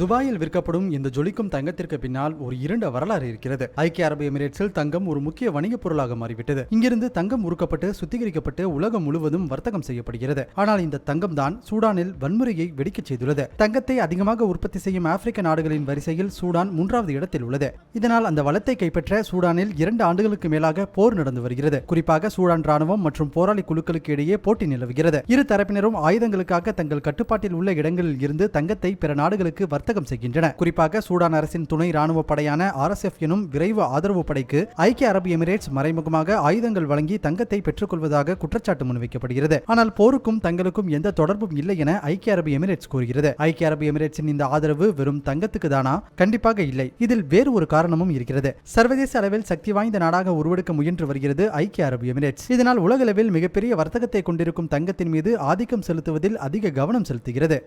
துபாயில் விற்கப்படும் இந்த ஜொலிக்கும் தங்கத்திற்கு பின்னால் ஒரு இருண்ட வரலாறு இருக்கிறது. ஐக்கிய அரபு எமிரேட்ஸில் தங்கம் ஒரு முக்கிய வணிகப் பொருளாக மாறிவிட்டது. இங்கிருந்து தங்கம் உருக்கப்பட்டு சுத்திகரிக்கப்பட்டு உலகம் முழுவதும் வர்த்தகம் செய்யப்படுகிறது. ஆனால் இந்த தங்கம் தான் சூடானில் வன்முறையை வெடிக்கச் செய்துள்ளது. தங்கத்தை அதிகமாக உற்பத்தி செய்யும் ஆப்பிரிக்க நாடுகளின் வரிசையில் சூடான் 3வது இடத்தில் உள்ளது. இதனால் அந்த வளத்தை கைப்பற்ற சூடானில் 2 ஆண்டுகளுக்கு மேலாக போர் நடந்து வருகிறது. குறிப்பாக சூடான் ராணுவம் மற்றும் போராளி குழுக்களுக்கு இடையே போட்டி நிலவுகிறது. இரு தரப்பினரும் ஆயுதங்களுக்காக தங்கள் கட்டுப்பாட்டில் உள்ள இடங்களில் இருந்து தங்கத்தை பிற நாடுகளுக்கு வர்த்தகம் செய்கின்றன. குறிப்பாக சூடான் அரசின் துணை ராணுவ படையான RSF எனும் விரைவு ஆதரவு படைக்கு ஐக்கிய அரபு எமிரேட்ஸ் மறைமுகமாக ஆயுதங்கள் வழங்கி தங்கத்தை பெற்றுக் கொள்வதாக குற்றச்சாட்டு முன்வைக்கப்படுகிறது. ஆனால் போருக்கும் தங்களுக்கும் எந்த தொடர்பும் இல்லை என ஐக்கிய அரபு எமிரேட்ஸ் கூறுகிறது. ஐக்கிய அரபு எமிரேட்ஸின் இந்த ஆதரவு வெறும் தங்கத்துக்கு தானா? கண்டிப்பாக இல்லை. இதில் வேறு ஒரு காரணமும் இருக்கிறது. சர்வதேச அளவில் சக்தி வாய்ந்த நாடாக உருவெடுக்க முயன்று வருகிறது ஐக்கிய அரபு எமிரேட்ஸ். இதனால் உலகளவில் மிகப்பெரிய வர்த்தகத்தை கொண்டிருக்கும் தங்கத்தின் மீது ஆதிக்கம் செலுத்துவதில் அதிக கவனம் செலுத்துகிறது.